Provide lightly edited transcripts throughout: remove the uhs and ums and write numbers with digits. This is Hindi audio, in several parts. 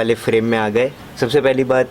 वाले फ्रेम में आ गए। सबसे पहली बात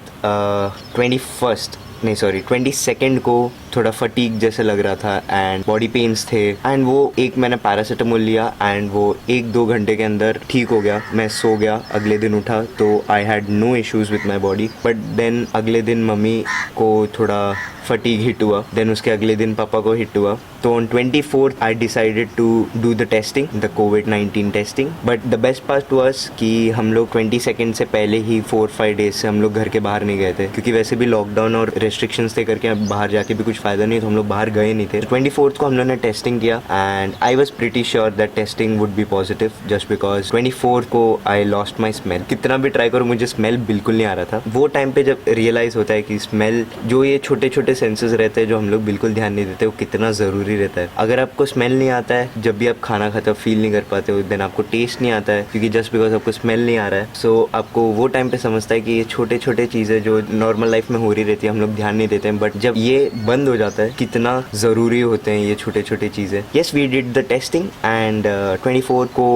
22nd को थोड़ा फटीग जैसे लग रहा था एंड बॉडी पेन्स थे एंड वो एक मैंने पैरासीटामोल लिया एंड वो 1-2 घंटे के अंदर ठीक हो गया। मैं सो गया, अगले दिन उठा तो I had no issues with my body. But then अगले दिन मम्मी को थोड़ा फटीग हिट हुआ, देन उसके अगले दिन पापा को हिट हुआ। तो on 24th I decided to do the testing, the कोविड-19 testing. But the best part was कि हम लोग 22nd से पहले ही 4-5 डेज से हम लोग घर के बाहर नहीं गए थे, क्योंकि वैसे भी लॉकडाउन और रेस्ट्रिक्शंस थे करके बाहर जाके भी कुछ फ़ायदा नहीं, तो हम लोग बाहर गए नहीं थे। 24th को हम लोगों ने टेस्टिंग किया and I was pretty sure that testing would be positive, just because 24th को आई लॉस्ट माई स्मेल। कितना भी ट्राई करो मुझे स्मेल बिल्कुल नहीं आ रहा था। वो टाइम पे जब रियलाइज़ होता है कि स्मेल, जो ये छोटे छोटे सेंसेस रहते हैं जो हम लोग बिल्कुल ध्यान नहीं देते, वो कितना ज़रूरी रहता है। अगर आपको स्मेल नहीं आता है, जब भी आप खाना खाते हो फील नहीं कर पाते हो, देन आपको टेस्ट नहीं आता है, क्योंकि जस्ट बिकॉज आपको स्मेल नहीं आ रहा है। सो आपको वो टाइम पे समझता है कि ये छोटे छोटे चीज़ें जो नॉर्मल लाइफ में हो रही रहती है हम लोग ध्यान नहीं देते हैं, बट जब ये बंद हो जाता है कितना ज़रूरी होते हैं ये छोटे छोटे चीज़ें। Yes, we did the testing and 24 को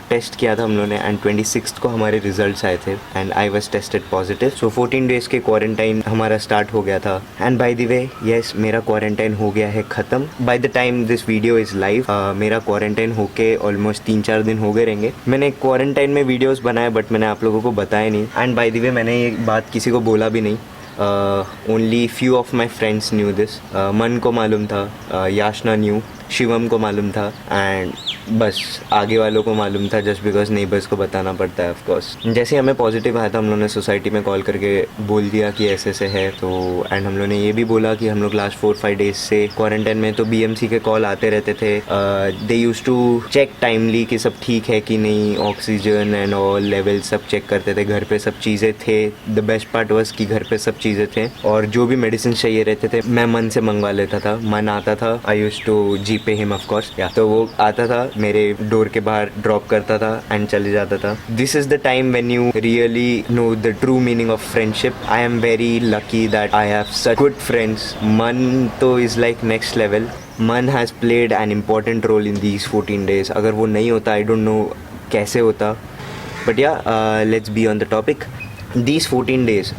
टेस्ट किया था हम लोगों ने एंड 26 को हमारे रिजल्ट्स आए थे and I was tested positive. So 14 days के क्वारंटाइन हमारा स्टार्ट हो गया था and by the way yes, मेरा क्वारंटाइन हो गया है ख़त्म। Bye the time this video is live मेरा क्वारंटाइन होके ऑलमोस्ट 3-4 दिन हो गए रहेंगे। मैंने क्वारंटाइन में वीडियोस बनाए बट मैंने आप लोगों को बताया नहीं एंड बाय द वे मैंने ये बात किसी को बोला भी नहीं। Only few of my friends new this. मन को मालूम था, याशना न्यू, शिवम को मालूम था एंड बस आगे वालों को मालूम था, जस्ट बिकॉज नेबर्स को बताना पड़ता है ऑफ कोर्स। जैसे हमें पॉजिटिव आया था हम लोगों ने सोसाइटी में कॉल करके बोल दिया कि ऐसे ऐसे है। तो एंड हम लोगों ने ये भी बोला कि हम लोग लास्ट 4-5 डेज से क्वारंटाइन में, तो बीएमसी के कॉल आते रहते थे। दे यूज टू चेक टाइमली कि सब ठीक है कि नहीं, ऑक्सीजन एंड ऑल लेवल सब चेक करते थे। घर पे सब चीज़ें थे। द बेस्ट पार्ट वॉज कि घर पे सब चीज़ें थे और जो भी मेडिसिन चाहिए रहते थे मैं मन से मंगवा लेता था। मन आता था, I used to GPay him of course, तो वो आता था मेरे डोर के बाहर ड्रॉप करता था एंड चले जाता था। This is the time when you really know the true meaning of friendship. I am very lucky that I have such good friends. Mann तो is like next level. Mann has played an important role in these 14 days. अगर वो नहीं होता आई डोंट नो कैसे होता। बट या let's be on the topic. These 14 days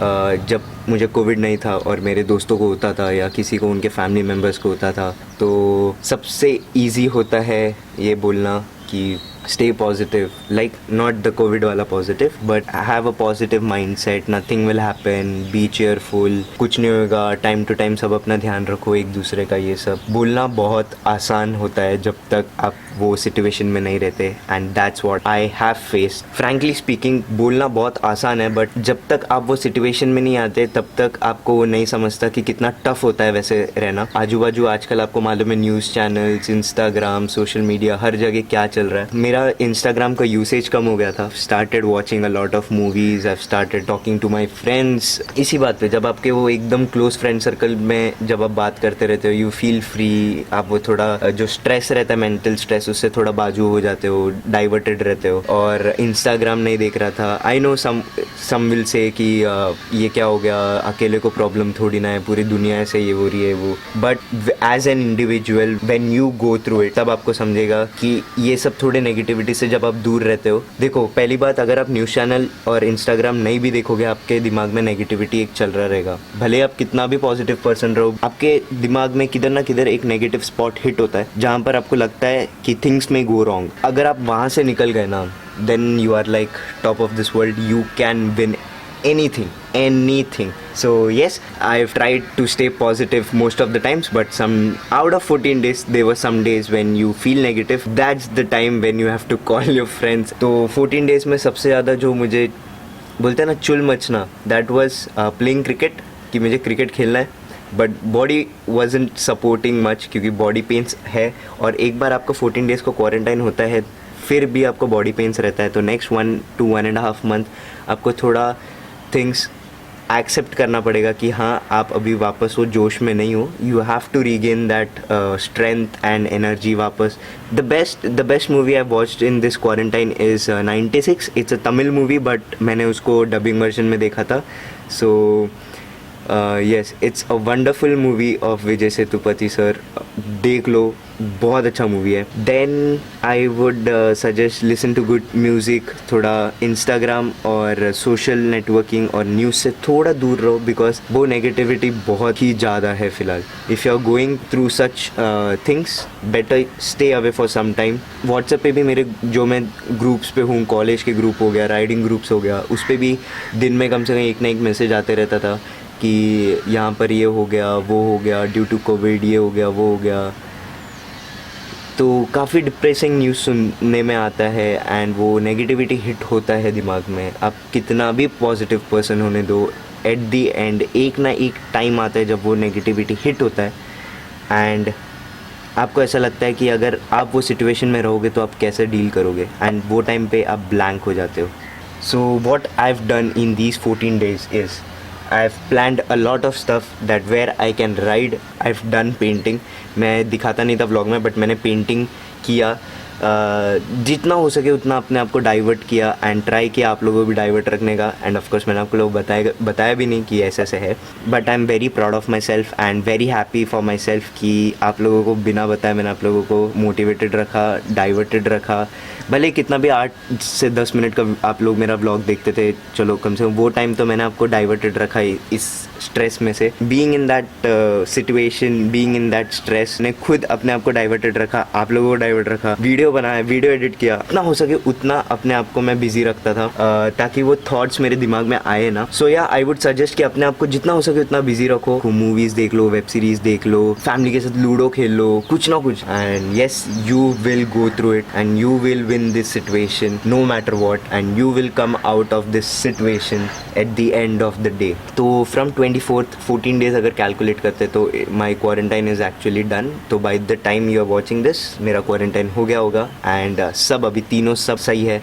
जब मुझे कोविड नहीं था और मेरे दोस्तों को होता था या किसी को उनके फैमिली मेम्बर्स को होता था, तो सबसे ईजी होता है ये बोलना कि stay positive, like not the COVID वाला positive, but have a positive mindset, nothing will happen, be cheerful, कुछ नहीं होगा, time to time सब अपना ध्यान रखो एक दूसरे का। ये सब बोलना बहुत आसान होता है जब तक आप वो सिचुएशन में नहीं रहते and that's what I have faced. Frankly speaking बोलना बहुत आसान है, बट जब तक आप वो सिचुएशन में नहीं आते तब तक आपको वो नहीं समझता कि कितना टफ होता है वैसे रहना। आजू बाजू आजकल आपको मालूम है news channels, Instagram, social media, हर जगह क्या चल रहा है। मेरा इंस्टाग्राम का यूसेज कम हो गया था। Started watching a lot of movies, I started talking to my friends. इसी बात पे जब आपके वो एकदम क्लोज फ्रेंड सर्कल में जब आप बात करते रहते हो, यू फील फ्री। आप वो थोड़ा जो स्ट्रेस रहता है, मेंटल स्ट्रेस, उससे थोड़ा बाजू हो जाते हो, डाइवर्टेड रहते हो। और इंस्टाग्राम नहीं देख रहा था। I know some will say कि ये क्या हो गया, अकेले को प्रॉब्लम थोड़ी ना है, पूरी दुनिया ऐसे ये हो रही है वो। But as an individual when you go through it, तब आपको समझेगा कि ये सब थोड़े नेगेटिविटी से जब आप दूर रहते हो। देखो, पहली बात, अगर आप न्यूज़ चैनल और इंस्टाग्राम नहीं भी देखोगे, आपके दिमाग में नेगेटिविटी एक चल रहा रहेगा। भले आप कितना भी पॉजिटिव पर्सन रहो, आपके दिमाग में किधर ना किधर एक नेगेटिव स्पॉट हिट होता है जहाँ पर आपको लगता है कि थिंग्स में गो रॉन्ग। अगर आप वहाँ से निकल गए ना, then you are like top of this world, you can win anything. So yes, I've tried to stay positive most of the times, but some out of 14 days there were some days when you feel negative. That's the time when you have to call your friends. तो 14 days में सबसे ज़्यादा जो मुझे बोलते हैं ना चुल मचना, that was playing cricket, कि मुझे क्रिकेट खेलना है, but body wasn't supporting much क्योंकि बॉडी पेन्स है। और एक बार आपको 14 डेज़ को क्वारंटाइन होता है फिर भी आपको बॉडी पेन्स रहता है, तो नेक्स्ट 1 to 1.5 month आपको थोड़ा थिंग्स एक्सेप्ट करना पड़ेगा कि हाँ, आप अभी वापस वो जोश में नहीं हो। You have to regain that strength and energy वापस। The best movie I watched in this quarantine is 96। It's a Tamil movie, but मैंने उसको डबिंग वर्जन में देखा था। सो yes, it's a wonderful movie of Vijay Sethupathi sir. देख लो, बहुत अच्छा मूवी है. Then I would suggest listen to good music. थोड़ा इंस्टाग्राम और सोशल नेटवर्किंग और न्यूज़ से थोड़ा दूर रहो, बिकॉज वो नेगेटिविटी बहुत ही ज़्यादा है फ़िलहाल. If you are going through such things, better stay away for some time. WhatsApp पे भी मेरे जो मैं ग्रुप्स पे हूँ, कॉलेज के ग्रुप हो गया, राइडिंग ग्रुप्स हो गया, उस पर भी दिन में कम से कम एक ना एक मैसेज आते रहता था कि यहाँ पर ये हो गया, वो हो गया, ड्यू टू कोविड ये हो गया, वो हो गया. तो काफ़ी डिप्रेसिंग न्यूज़ सुनने में आता है एंड वो नेगेटिविटी हिट होता है दिमाग में. आप कितना भी पॉजिटिव पर्सन होने दो, एट दी एंड एक ना एक टाइम आता है जब वो नेगेटिविटी हिट होता है एंड आपको ऐसा लगता है कि अगर आप वो सिचुएशन में रहोगे तो आप कैसे डील करोगे, एंड वो टाइम पे आप ब्लैंक हो जाते हो. So what I have done in these 14 days is I've planned a lot of stuff that where I can ride. I've done painting. मैं दिखाता नहीं था व्लॉग में, बट मैंने पेंटिंग किया. जितना हो सके उतना अपने आप को डाइवर्ट किया एंड ट्राई किया आप लोगों को भी डाइवर्ट रखने का. एंड ऑफ कोर्स मैंने आपको लोग बताया भी नहीं कि ऐसे है, but I am very proud of my self and very happy for my self कि आप लोगों को बिना बताए मैंने आप लोगों को मोटिवेटेड रखा, डाइवर्टेड रखा. भले कितना भी 8 से 10 मिनट का आप लोग मेरा व्लॉग देखते थे, चलो कम से कम वो टाइम तो मैंने आपको डाइवर्टेड रखा इस स्ट्रेस में से. Being in that situation, being in that stress ने खुद अपने आप को डाइवर्टेड रखा, आप लोगों को डाइवर्ट रखा, वीडियो बनाया, वीडियो एडिट किया. जितना हो सके उतना अपने आप को मैं बिजी रखता था ताकि वो थॉट्स मेरे दिमाग में आए ना. सो या आई वुड सजेस्ट कि अपने आप को जितना हो सके उतना बिजी रखो. मूवीज देख लो, वेब सीरीज देख लो, फैमिली के साथ लूडो खेल लो, कुछ ना कुछ. And yes, you will go through it and you will win this situation no matter what, and you will come out of this situation at the end of the day. तो फ्रॉम 24th 14 days अगर कैलकुलेट करते तो my quarantine is actually done. तो by the time you are watching this मेरा क्वारंटाइन हो गया होगा एंड सब अभी तीनों सब सही है.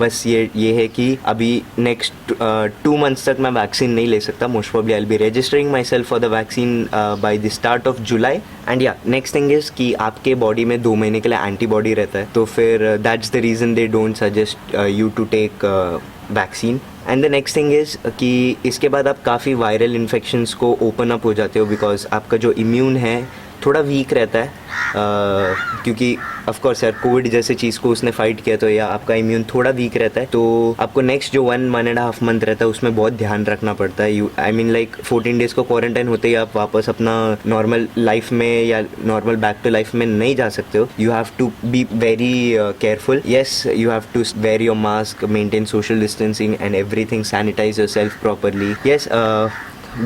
बस ये है कि अभी नेक्स्ट 2 months तक मैं वैक्सीन नहीं ले सकता. Most probably I will be registering my self for the vaccine by the start of July. And या नेक्स्ट थिंग इज़ कि आपके बॉडी में 2 महीने के लिए एंटीबॉडी रहता है, तो फिर that's the reason they don't suggest you to take vaccine. And the next thing is कि इसके बाद आप काफ़ी वायरल इन्फेक्शंस को ओपन अप हो जाते हो, बिकॉज आपका जो इम्यून है थोड़ा वीक रहता है. क्योंकि ऑफ कोर्स यार कोविड जैसे चीज़ को उसने फाइट किया, तो या आपका इम्यून थोड़ा वीक रहता है. तो आपको नेक्स्ट जो 1.5 month रहता है उसमें बहुत ध्यान रखना पड़ता है. आई मीन लाइक 14 days को क्वारंटाइन होते ही आप वापस अपना नॉर्मल लाइफ में या नॉर्मल बैक टू लाइफ में नहीं जा सकते हो. You have to be very careful. Yes, you have to wear your mask, maintain social distancing and everything, sanitise yourself properly. Yes,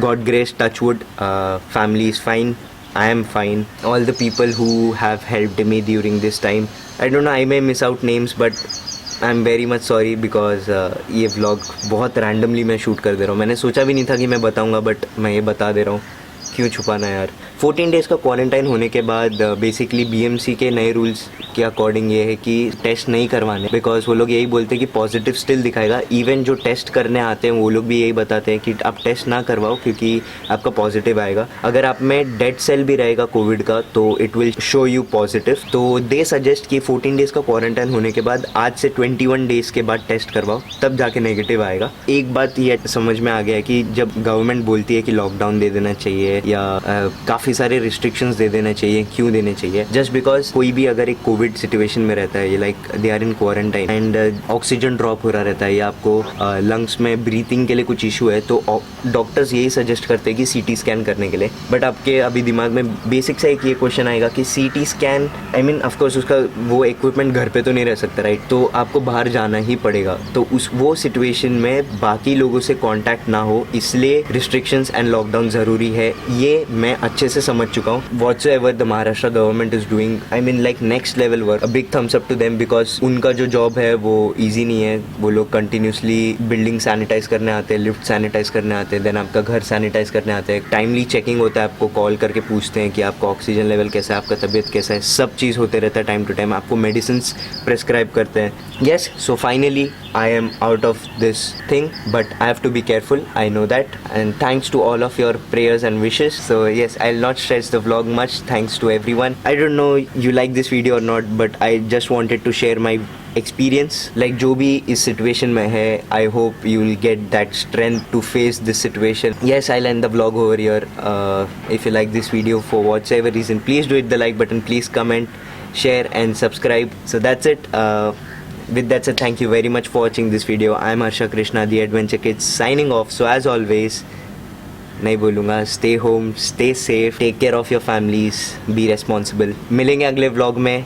God grace, touch wood, family is fine. I am fine. All the people who have helped me during this time, I don't know, I may miss out names, but I'm very much sorry because ये vlog बहुत randomly मैं शूट कर दे रहा हूँ. मैंने सोचा भी नहीं था कि मैं बताऊँगा, बट मैं ये बता दे रहा हूँ. क्यों छुपाना यार. 14 days का क्वारंटाइन होने के बाद बेसिकली BMC के नए रूल्स के अकॉर्डिंग ये है कि टेस्ट नहीं करवाने, बिकॉज वो लोग यही बोलते हैं कि पॉजिटिव स्टिल दिखाएगा. इवन जो टेस्ट करने आते हैं वो लोग भी यही बताते हैं कि आप टेस्ट ना करवाओ क्योंकि आपका पॉजिटिव आएगा. अगर आप में डेड सेल भी रहेगा कोविड का तो it will show you positive. तो दे सजेस्ट कि 14 days का क्वारंटाइन होने के बाद आज से 21 days के बाद टेस्ट करवाओ, तब जाके नेगेटिव आएगा. एक बात ये समझ में आ गया है कि जब गवर्नमेंट बोलती है कि लॉकडाउन दे देना चाहिए या काफ़ी सारे रिस्ट्रिक्शंस दे देने चाहिए, क्यों देने चाहिए? जस्ट बिकॉज कोई भी अगर एक कोविड सिचुएशन में रहता है, ये like they are in quarantine and oxygen drop हो रहा रहता है या आपको लंग्स में ब्रीथिंग के लिए कुछ इशू है, तो डॉक्टर्स यही सजेस्ट करते हैं कि CT स्कैन करने के लिए. बट आपके अभी दिमाग में बेसिक सा एक ये क्वेश्चन आएगा कि CT scan, I mean of course उसका वो इक्विपमेंट घर पे तो नहीं रह सकता, राइट? तो आपको बाहर जाना ही पड़ेगा. तो वो सिचुएशन में बाकी लोगों से कॉन्टैक्ट ना हो, इसलिए रिस्ट्रिक्शंस एंड लॉकडाउन ज़रूरी है. ये मैं अच्छे से समझ चुका हूँ. Whatsoever the Maharashtra government is doing, I mean like next level work. A big thumbs up to them, because उनका जो जॉब है वो ईजी नहीं है. वो लोग कंटिन्यूसली बिल्डिंग सैनिटाइज करने आते हैं, लिफ्ट सैनिटाइज करने आते हैं, देन आपका घर सैनिटाइज करने आते हैं. टाइमली चेकिंग होता है, आपको कॉल करके पूछते हैं कि आपका ऑक्सीजन लेवल कैसा है, आपका तबीयत कैसा है, सब चीज़ होते रहता है टाइम टू टाइम. आपको मेडिसिन प्रेस्क्राइब करते हैं. Yes, so finally I am out of this thing, but I have to be careful, I know that, and thanks to all of your prayers and wishes. So yes, I'll not not stretch the vlog much. Thanks to everyone. I don't know you like this video or not, but I just wanted to share my experience. Like जो भी इस situation में है, I hope you will get that strength to face this situation. Yes, I'll end the vlog over here. If you like this video for whatever reason, please do hit the like button. Please comment, share and subscribe. So that's it. With that said, thank you very much for watching this video. I'm Harsha Krishna, the Adventure Kids, signing off. So as always, नहीं बोलूँगा, stay home, stay safe, take care of your families, be responsible. मिलेंगे अगले vlog में.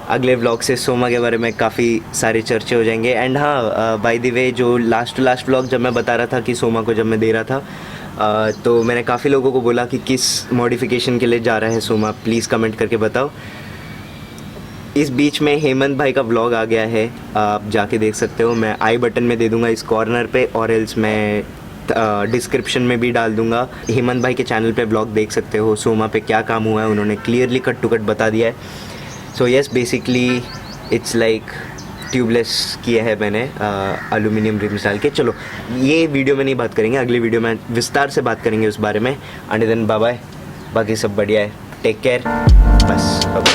अगले व्लॉग से सोमा के बारे में काफ़ी सारे चर्चे हो जाएंगे. एंड हाँ, बाय द वे, जो लास्ट टू लास्ट व्लॉग जब मैं बता रहा था कि सोमा को जब मैं दे रहा था, तो मैंने काफ़ी लोगों को बोला कि किस मॉडिफिकेशन के लिए जा रहा है सोमा, प्लीज़ कमेंट करके बताओ. इस बीच में हेमंत भाई का व्लॉग आ गया है, आप जाके देख सकते हो. मैं आई बटन में दे दूंगा इस कॉर्नर पे, और एल्स मैं डिस्क्रिप्शन में भी डाल दूंगा. हेमंत भाई के चैनल पे व्लॉग देख सकते हो. सोमा पे क्या काम हुआ है उन्होंने क्लियरली कट टू कट बता दिया है. So yes, basically it's like tubeless किया है मैंने, एल्यूमिनियम रिम्स डाल के. चलो, ये वीडियो में नहीं बात करेंगे, अगली वीडियो में विस्तार से बात करेंगे उस बारे में. एंड देन बाय बाय, बाकी सब बढ़िया है. टेक केयर, बस बाय.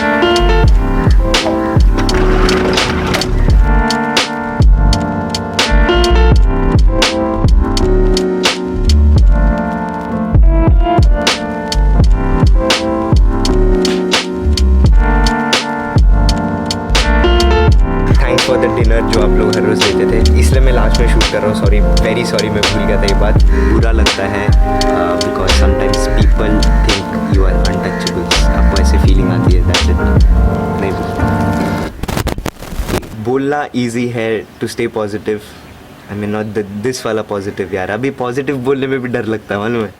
फॉर द डिनर जो आप लोग हर रोज़ लेते थे, इसलिए मैं लास्ट में शूट कर रहा हूँ. सॉरी, वेरी सॉरी, मैं भूल गया था ये बात. बुरा लगता है because sometimes people think you are untouchable. आपको ऐसे फीलिंग आती है. That's it. नहीं बोलना ईजी है to stay positive. I mean not this वाला पॉजिटिव यार. अभी पॉजिटिव बोलने में भी डर लगता है, मालूम है.